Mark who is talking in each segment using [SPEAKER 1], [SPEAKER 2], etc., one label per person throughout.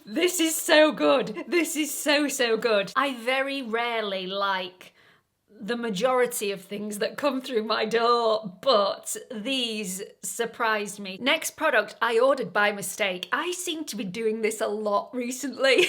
[SPEAKER 1] This is so good. This is so, so good. I very rarely like the majority of things that come through my door, but these surprised me. Next product I ordered by mistake. I seem to be doing this a lot recently.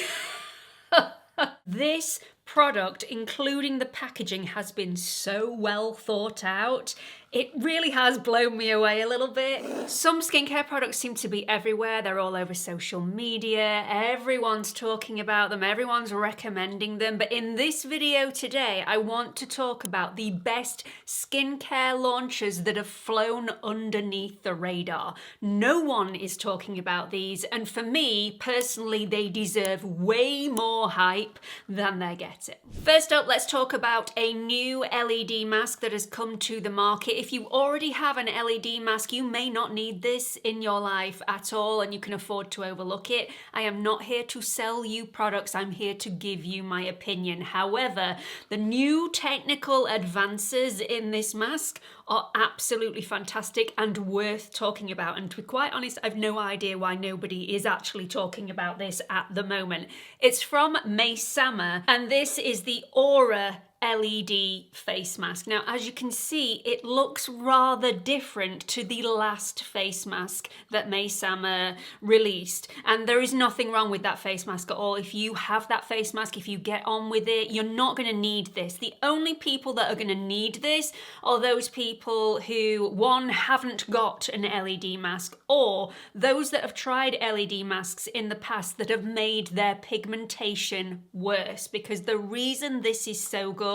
[SPEAKER 1] This product, including the packaging, has been so well thought out. It really has blown me away a little bit. Some skincare products seem to be everywhere. They're all over social media. Everyone's talking about them. Everyone's recommending them. But in this video today, I want to talk about the best skincare launches that have flown underneath the radar. No one is talking about these. And for me, personally, they deserve way more hype than they're getting. First up, let's talk about a new LED mask that has come to the market. If you already have an LED mask, you may not need this in your life at all and you can afford to overlook it. I am not here to sell you products, I'm here to give you my opinion. However, the new technical advances in this mask are absolutely fantastic and worth talking about. And to be quite honest, I've no idea why nobody is actually talking about this at the moment. It's from Maysama, and this is the Aura LED face mask. Now, as you can see, it looks rather different to the last face mask that Maysama released. And there is nothing wrong with that face mask at all. If you have that face mask, if you get on with it, you're not going to need this. The only people that are going to need this are those people who, one, haven't got an LED mask, or those that have tried LED masks in the past that have made their pigmentation worse. Because the reason this is so good,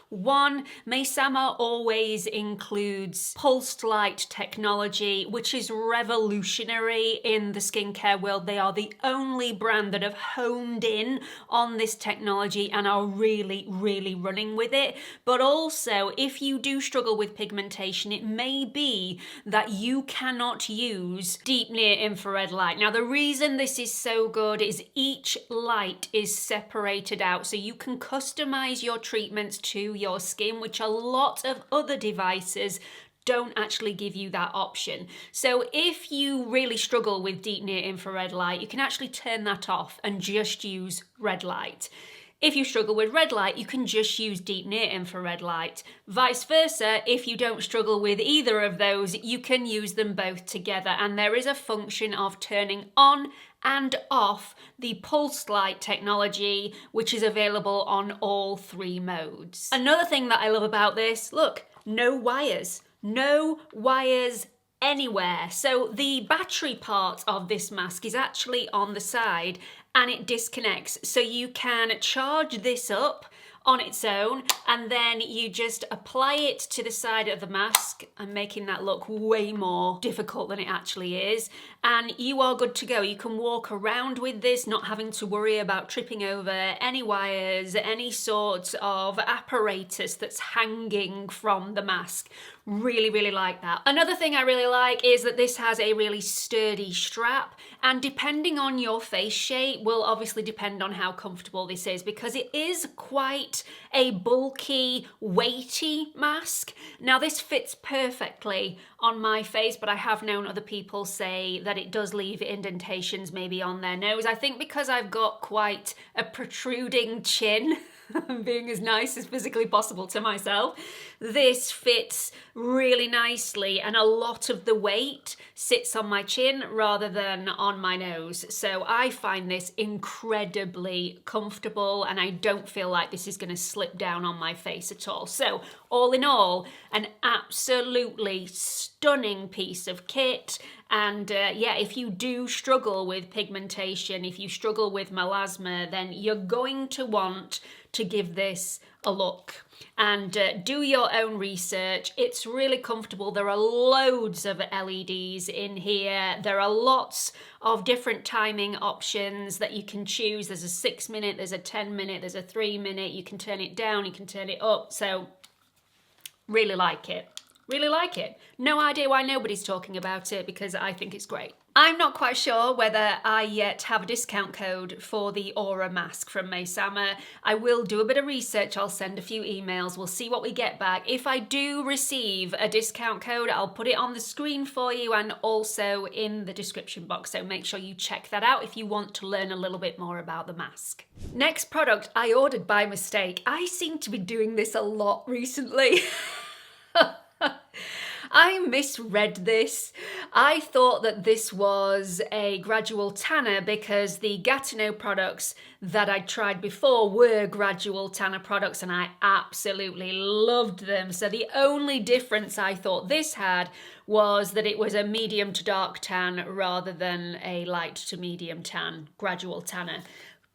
[SPEAKER 1] one, Maysama always includes pulsed light technology, which is revolutionary in the skincare world. They are the only brand that have honed in on this technology and are really, really running with it. But also, if you do struggle with pigmentation, it may be that you cannot use deep near infrared light. Now, the reason this is so good is each light is separated out, so you can customize your treatments to your skin, which a lot of other devices don't actually give you that option. So if you really struggle with deep near infrared light, you can actually turn that off and just use red light. If you struggle with red light, you can just use deep near infrared light. Vice versa, if you don't struggle with either of those, you can use them both together. And there is a function of turning on and off the pulsed light technology, which is available on all three modes. Another thing that I love about this, look, no wires. No wires anywhere. So the battery part of this mask is actually on the side and it disconnects. So you can charge this up on its own and then you just apply it to the side of the mask. I'm making that look way more difficult than it actually is, and you are good to go. You can walk around with this not having to worry about tripping over any wires, any sort of apparatus that's hanging from the mask. Really, really like that. Another thing I really like is that this has a really sturdy strap, and depending on your face shape will obviously depend on how comfortable this is, because it is quite a bulky, weighty mask. Now this fits perfectly on my face, but I have known other people say that it does leave indentations maybe on their nose. I think because I've got quite a protruding chin, being as nice as physically possible to myself, this fits really nicely and a lot of the weight sits on my chin rather than on my nose. So I find this incredibly comfortable and I don't feel like this is going to slip down on my face at all. So all in all, an absolutely stunning piece of kit. And yeah, if you do struggle with pigmentation, if you struggle with melasma, then you're going to want to give this a look and do your own research. It's really comfortable. There are loads of LEDs in here. There are lots of different timing options that you can choose. There's a 6-minute, there's a 10-minute, there's a 3-minute. You can turn it down, you can turn it up. So really like it. Really like it. No idea why nobody's talking about it, because I think it's great. I'm not quite sure whether I yet have a discount code for the Aura mask from Maysama. I will do a bit of research, I'll send a few emails, we'll see what we get back. If I do receive a discount code, I'll put it on the screen for you and also in the description box, so make sure you check that out if you want to learn a little bit more about the mask. Next product I ordered by mistake. I seem to be doing this a lot recently. I misread this. I thought that this was a gradual tanner because the Gatineau products that I'd tried before were gradual tanner products and I absolutely loved them. So the only difference I thought this had was that it was a medium to dark tan rather than a light to medium tan gradual tanner.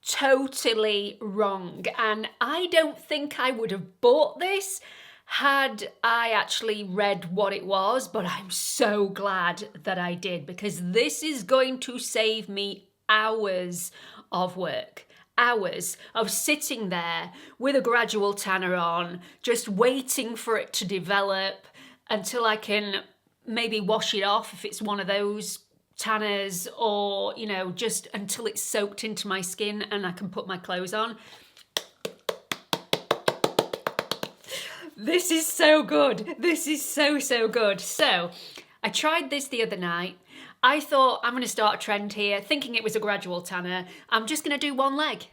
[SPEAKER 1] Totally wrong. And I don't think I would have bought this had I actually read what it was, but I'm so glad that I did because this is going to save me hours of work. Hours of sitting there with a gradual tanner on, just waiting for it to develop until I can maybe wash it off if it's one of those tanners, or, you know, just until it's soaked into my skin and I can put my clothes on. This is so good. This is so, so good. So I tried this the other night. I thought I'm going to start a trend here, thinking it was a gradual tanner. I'm just going to do one leg.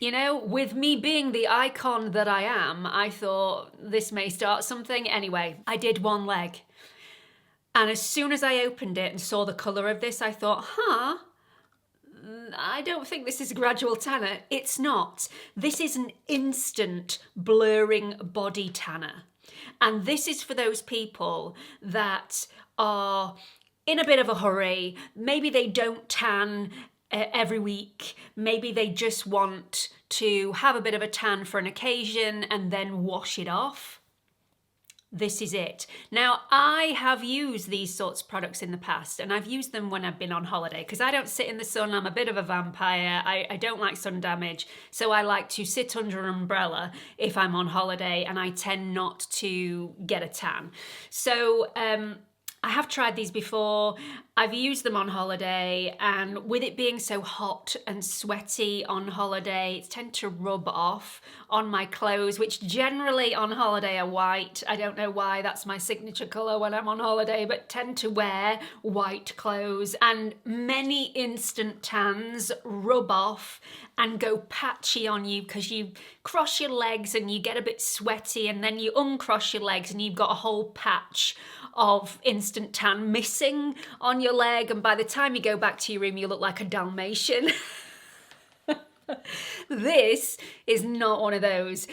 [SPEAKER 1] You know, with me being the icon that I am, I thought this may start something. Anyway, I did one leg. And as soon as I opened it and saw the colour of this, I thought, I don't think this is a gradual tanner. It's not. This is an instant blurring body tanner. And this is for those people that are in a bit of a hurry. Maybe they don't tan every week. Maybe they just want to have a bit of a tan for an occasion and then wash it off. This is it. Now, I have used these sorts of products in the past, and I've used them when I've been on holiday because I don't sit in the sun. I'm a bit of a vampire. I don't like sun damage, so I like to sit under an umbrella if I'm on holiday, and I tend not to get a tan. So I have tried these before. I've used them on holiday, and with it being so hot and sweaty on holiday, it tends to rub off on my clothes, which generally on holiday are white. I don't know why, that's my signature colour when I'm on holiday, but tend to wear white clothes, and many instant tans rub off and go patchy on you because you cross your legs and you get a bit sweaty, and then you uncross your legs and you've got a whole patch of instant tan missing on your leg, and by the time you go back to your room you look like a Dalmatian. This is not one of those.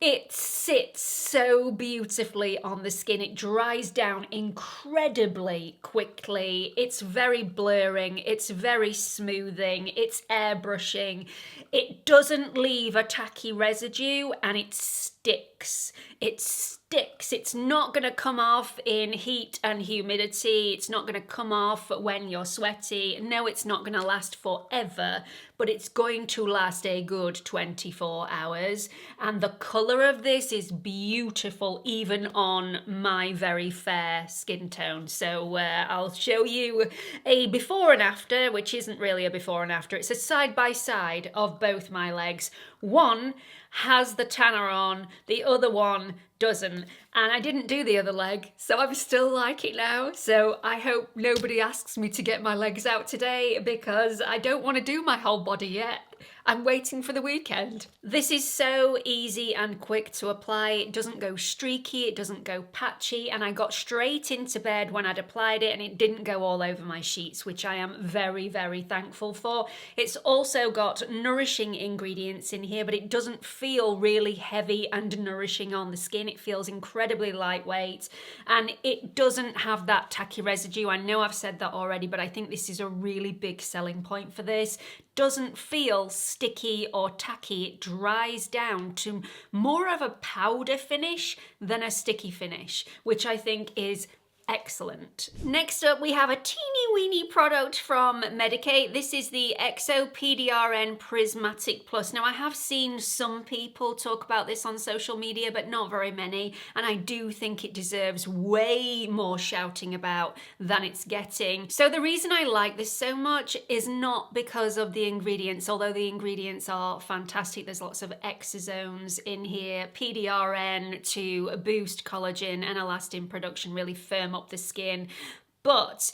[SPEAKER 1] It sits so beautifully on the skin. It dries down incredibly quickly. It's very blurring. It's very smoothing. It's airbrushing. It doesn't leave a tacky residue, and it sticks. It sticks. It's not going to come off in heat and humidity. It's not going to come off when you're sweaty. No, it's not going to last forever, but it's going to last a good 24 hours. And the colour of this is beautiful, even on my very fair skin tone. So I'll show you a before and after, which isn't really a before and after. It's a side by side of both my legs. One has the tanner on, the other one doesn't, and I didn't do the other leg, so I'm still like it now. So I hope nobody asks me to get my legs out today because I don't want to do my whole body yet. I'm waiting for the weekend. This is so easy and quick to apply. It doesn't go streaky, it doesn't go patchy, and I got straight into bed when I'd applied it and it didn't go all over my sheets, which I am very, very thankful for. It's also got nourishing ingredients in here, but it doesn't feel really heavy and nourishing on the skin. It feels incredibly lightweight, and it doesn't have that tacky residue. I know I've said that already, but I think this is a really big selling point for this. Doesn't feel sticky or tacky. It dries down to more of a powder finish than a sticky finish, which I think is excellent. Next up, we have a teeny weeny product from Medik8. This is the Exo PDRN Prismatic Plus. Now, I have seen some people talk about this on social media, but not very many, and I do think it deserves way more shouting about than it's getting. So the reason I like this so much is not because of the ingredients, although the ingredients are fantastic. There's lots of exosomes in here, PDRN to boost collagen and elastin production, really firm up the skin. But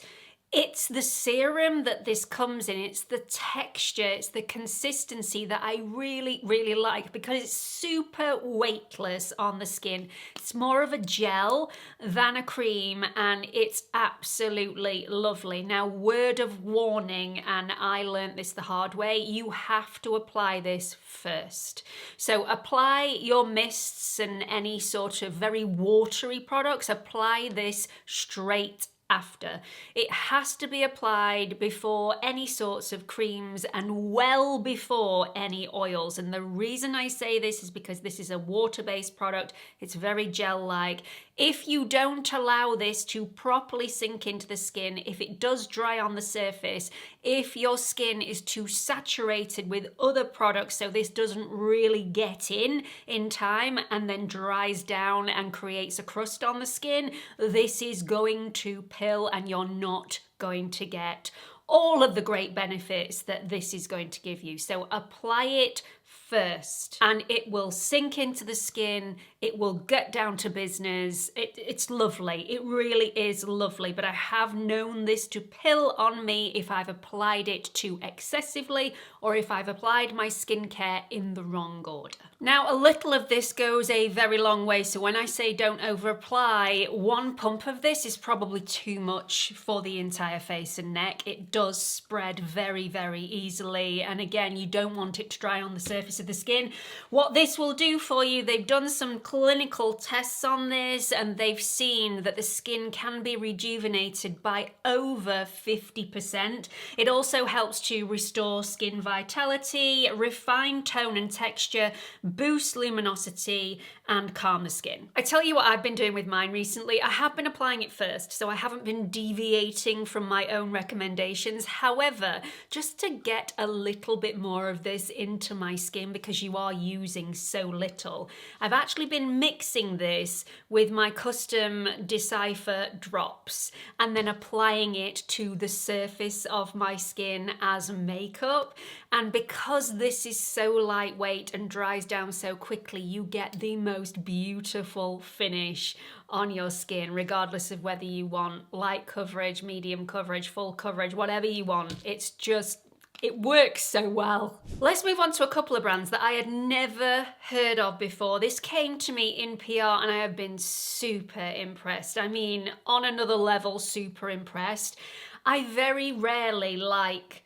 [SPEAKER 1] it's the serum that this comes in, it's the texture, it's the consistency that I really, really like because it's super weightless on the skin. It's more of a gel than a cream and it's absolutely lovely. Now, word of warning, and I learned this the hard way, you have to apply this first. So apply your mists and any sort of very watery products, apply this straight after. It has to be applied before any sorts of creams and well before any oils. And the reason I say this is because this is a water-based product. It's very gel-like. If you don't allow this to properly sink into the skin, if it does dry on the surface, if your skin is too saturated with other products so this doesn't really get in time and then dries down and creates a crust on the skin, this is going to pill and you're not going to get all of the great benefits that this is going to give you. So apply it first and it will sink into the skin, it will get down to business. It's lovely, it really is lovely, but I have known this to pill on me if I've applied it too excessively or if I've applied my skincare in the wrong order. Now, a little of this goes a very long way, so when I say don't over apply, one pump of this is probably too much for the entire face and neck. It does spread very, very easily, and again, you don't want it to dry on the surface of the skin. What this will do for you, they've done some clinical tests on this and they've seen that the skin can be rejuvenated by over 50%. It also helps to restore skin vitality, refine tone and texture, boost luminosity and calm the skin. I tell you what I've been doing with mine recently. I have been applying it first, so I haven't been deviating from my own recommendations. However, just to get a little bit more of this into my skin because you are using so little, I've actually been mixing this with my custom Decipher drops and then applying it to the surface of my skin as makeup. And because this is so lightweight and dries down so quickly, you get the most beautiful finish on your skin, regardless of whether you want light coverage, medium coverage, full coverage, whatever you want. It's just, it works so well. Let's move on to a couple of brands that I had never heard of before. This came to me in PR and I have been super impressed. I mean, on another level, super impressed. I very rarely like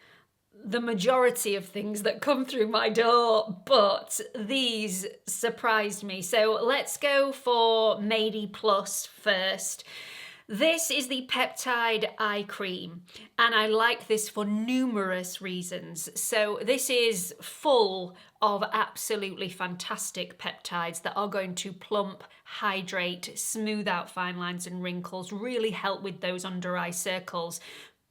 [SPEAKER 1] the majority of things that come through my door, but these surprised me. So let's go for Medik8 Plus first. This is the Peptide Eye Cream, and I like this for numerous reasons. So this is full of absolutely fantastic peptides that are going to plump, hydrate, smooth out fine lines and wrinkles, really help with those under eye circles.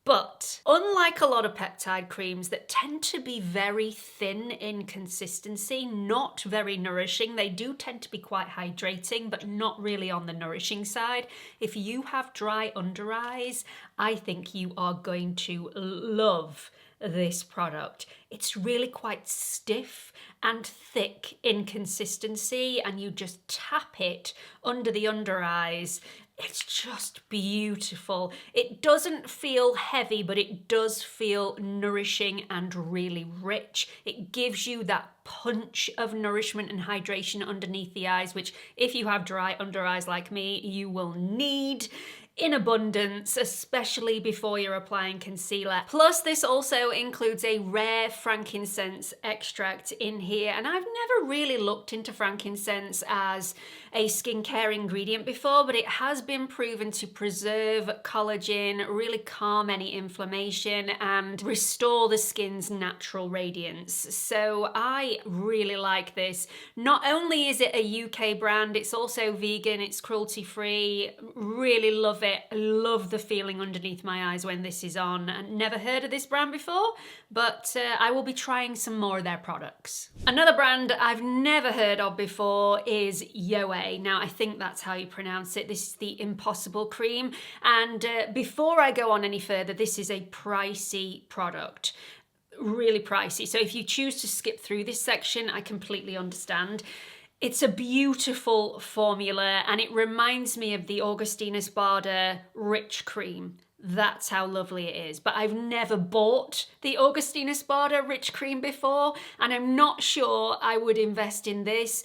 [SPEAKER 1] But unlike a lot of peptide creams that tend to be very thin in consistency, not very nourishing, they do tend to be quite hydrating, but not really on the nourishing side. If you have dry under eyes, I think you are going to love this product. It's really quite stiff and thick in consistency, and you just tap it under the under eyes. It's just beautiful. It doesn't feel heavy, but it does feel nourishing and really rich. It gives you that punch of nourishment and hydration underneath the eyes, which if you have dry under eyes like me, you will need in abundance, especially before you're applying concealer. Plus, this also includes a rare frankincense extract in here, and I've never really looked into frankincense as a skincare ingredient before, but it has been proven to preserve collagen, really calm any inflammation, and restore the skin's natural radiance. So I really like this. Not only is it a UK brand, it's also vegan, it's cruelty-free, really love it. it. I love the feeling underneath my eyes when this is on. I never heard of this brand before, but I will be trying some more of their products. Another brand I've never heard of before is Yoe. Now, I think that's how you pronounce it. This is the Impossible Cream. And before I go on any further, this is a pricey product. Really pricey. So if you choose to skip through this section, I completely understand. It's a beautiful formula and it reminds me of the Augustina Spada Rich Cream. That's how lovely it is. But I've never bought the Augustina Spada Rich Cream before and I'm not sure I would invest in this.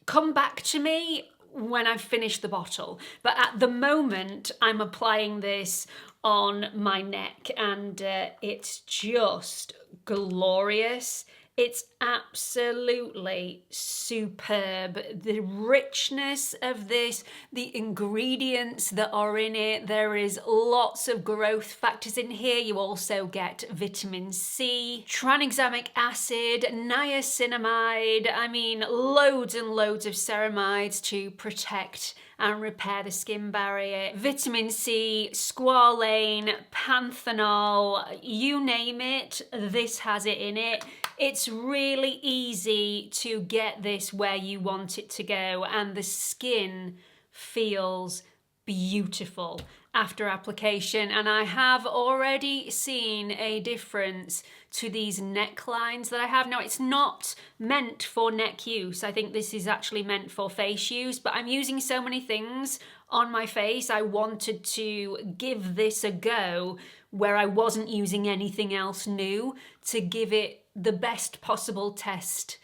[SPEAKER 1] Come back to me when I've finished the bottle. But at the moment, I'm applying this on my neck and it's just glorious. It's absolutely superb. The richness of this, the ingredients that are in it, there is lots of growth factors in here. You also get vitamin C, tranexamic acid, niacinamide, I mean loads and loads of ceramides to protect and repair the skin barrier. Vitamin C, squalane, panthenol, you name it, this has it in it. It's really easy to get this where you want it to go and the skin feels beautiful after application, and I have already seen a difference to these necklines that I have. Now, it's not meant for neck use. I think this is actually meant for face use, but I'm using so many things on my face. I wanted to give this a go where I wasn't using anything else new to give it the best possible test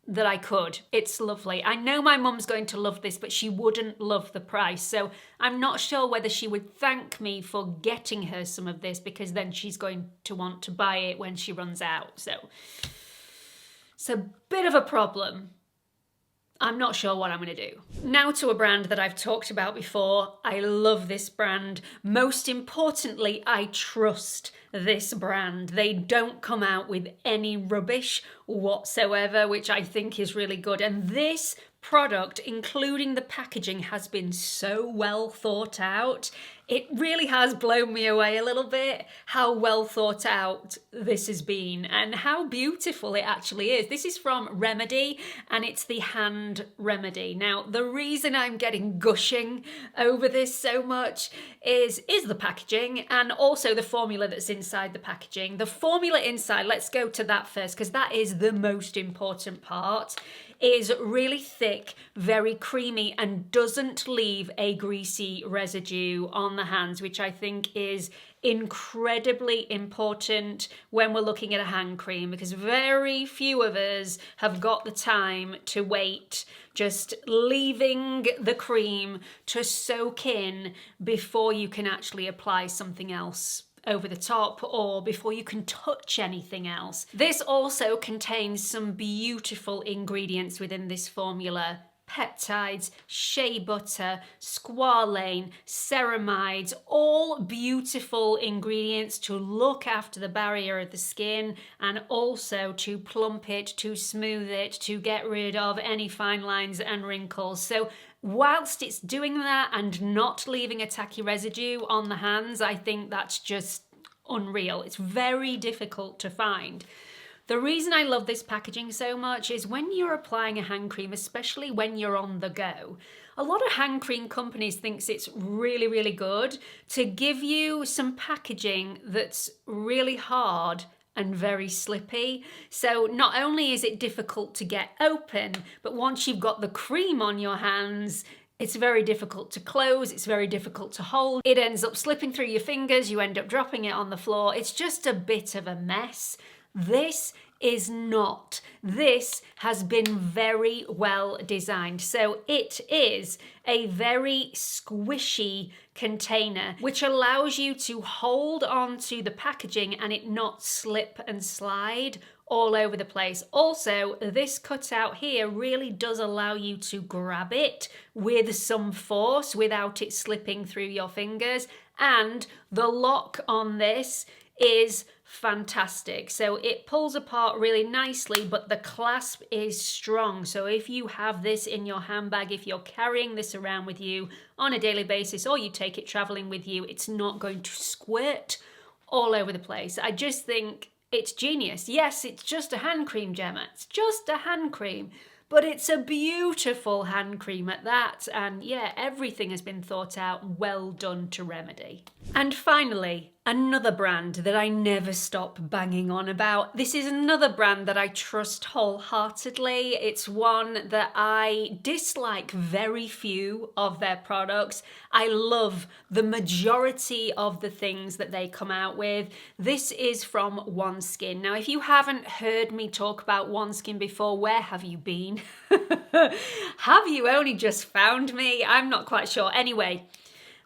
[SPEAKER 1] that I could. It's lovely. I know my mum's going to love this, but she wouldn't love the price. So I'm not sure whether she would thank me for getting her some of this because then she's going to want to buy it when she runs out. So it's a bit of a problem. I'm not sure what I'm going to do. Now to a brand that I've talked about before. I love this brand. Most importantly, I trust this brand. They don't come out with any rubbish whatsoever, which I think is really good. And this product, including the packaging, has been so well thought out. It really has blown me away a little bit how well thought out this has been and how beautiful it actually is. This is from Remedy and it's the Hand Remedy. Now, the reason I'm getting gushing over this so much is the packaging and also the formula that's inside the packaging. The formula inside, let's go to that first because that is the most important part, is really thick, very creamy and doesn't leave a greasy residue on the hands, which I think is incredibly important when we're looking at a hand cream because very few of us have got the time to wait just leaving the cream to soak in before you can actually apply something else over the top or before you can touch anything else. This also contains some beautiful ingredients within this formula. Peptides, shea butter, squalane, ceramides, all beautiful ingredients to look after the barrier of the skin and also to plump it, to smooth it, to get rid of any fine lines and wrinkles. So whilst it's doing that and not leaving a tacky residue on the hands, I think that's just unreal. It's very difficult to find. The reason I love this packaging so much is when you're applying a hand cream, especially when you're on the go, a lot of hand cream companies thinks it's really, really good to give you some packaging that's really hard and very slippy. So not only is it difficult to get open, but once you've got the cream on your hands, it's very difficult to close, it's very difficult to hold. It ends up slipping through your fingers, you end up dropping it on the floor. It's just a bit of a mess. This is not. This has been very well designed. So it is a very squishy container, which allows you to hold on to the packaging and it not slip and slide all over the place. Also, this cutout here really does allow you to grab it with some force without it slipping through your fingers. And the lock on this is fantastic. So it pulls apart really nicely, but the clasp is strong. So if you have this in your handbag, if you're carrying this around with you on a daily basis, or you take it traveling with you, it's not going to squirt all over the place. I just think it's genius. Yes, it's just a hand cream, Gemma. It's just a hand cream. But it's a beautiful hand cream at that, and yeah, everything has been thought out, well done to Remedy. And finally, another brand that I never stop banging on about. This is another brand that I trust wholeheartedly. It's one that I dislike very few of their products. I love the majority of the things that they come out with. This is from OneSkin. Now, if you haven't heard me talk about OneSkin before, where have you been? Have you only just found me? I'm not quite sure. Anyway,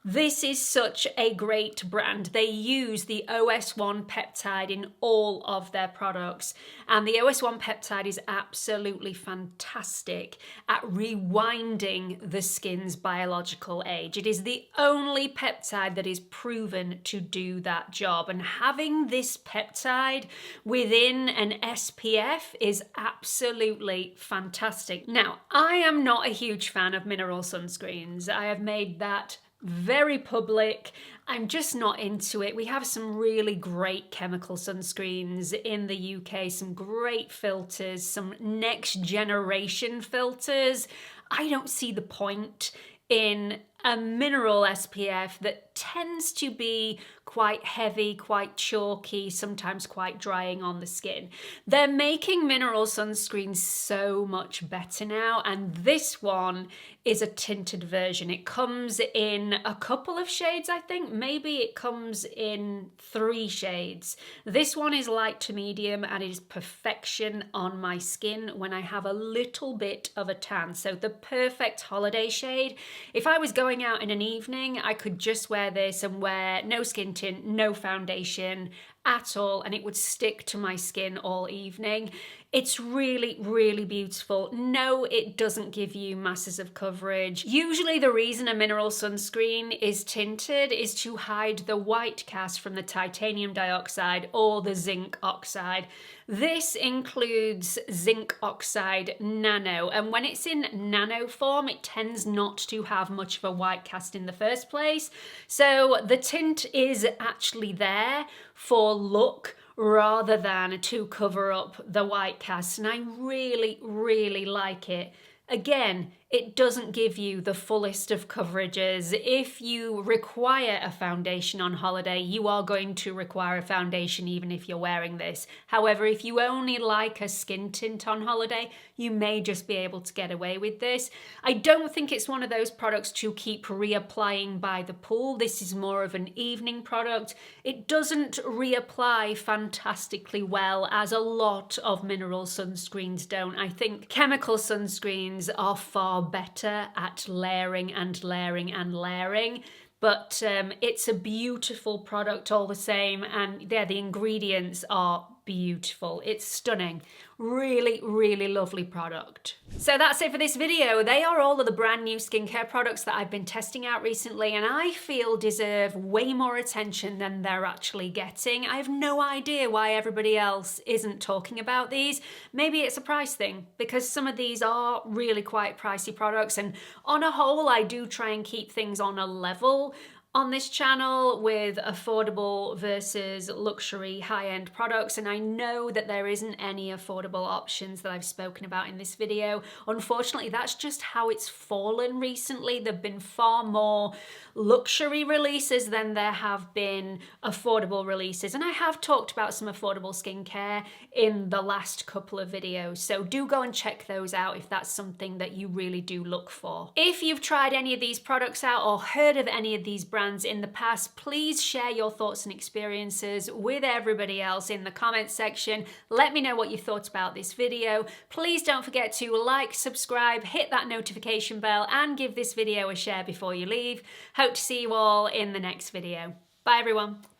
[SPEAKER 1] this is such a great brand. They use the OS1 peptide in all of their products. And the OS1 peptide is absolutely fantastic at rewinding the skin's biological age. It is the only peptide that is proven to do that job. And having this peptide within an SPF is absolutely fantastic. Now, I am not a huge fan of mineral sunscreens. I have made that very public. I'm just not into it. We have some really great chemical sunscreens in the UK, some great filters, some next generation filters. I don't see the point in a mineral SPF that tends to be quite heavy, quite chalky, sometimes quite drying on the skin. They're making mineral sunscreens so much better now, and this one is a tinted version. It comes in a couple of shades, I think. Maybe it comes in 3 shades. This one is light to medium and it is perfection on my skin when I have a little bit of a tan. So the perfect holiday shade. If I was going out in an evening, I could just wear this and wear no skin tint, no foundation at all, and it would stick to my skin all evening. It's really, really beautiful. No, it doesn't give you masses of coverage. Usually the reason a mineral sunscreen is tinted is to hide the white cast from the titanium dioxide or the zinc oxide. This includes zinc oxide nano, and when it's in nano form, it tends not to have much of a white cast in the first place. So the tint is actually there for look rather than to cover up the white cast, and I really, really like it. Again, it doesn't give you the fullest of coverages. If you require a foundation on holiday, you are going to require a foundation even if you're wearing this. However, if you only like a skin tint on holiday, you may just be able to get away with this. I don't think it's one of those products to keep reapplying by the pool. This is more of an evening product. It doesn't reapply fantastically well, as a lot of mineral sunscreens don't. I think chemical sunscreens are far better at layering and layering and layering, but it's a beautiful product all the same, and yeah, the ingredients are beautiful. It's stunning. Really, really lovely product. So that's it for this video. They are all of the brand new skincare products that I've been testing out recently, and I feel deserve way more attention than they're actually getting. I have no idea why everybody else isn't talking about these. Maybe it's a price thing, because some of these are really quite pricey products, and on a whole, I do try and keep things on a level on this channel with affordable versus luxury high-end products, and I know that there isn't any affordable options that I've spoken about in this video. Unfortunately, that's just how it's fallen recently. There've been far more luxury releases than there have been affordable releases, and I have talked about some affordable skincare in the last couple of videos, so do go and check those out if that's something that you really do look for. If you've tried any of these products out or heard of any of these brands in the past, please share your thoughts and experiences with everybody else in the comments section. Let me know what you thought about this video. Please don't forget to like, subscribe, hit that notification bell, and give this video a share before you leave. Hope to see you all in the next video. Bye everyone.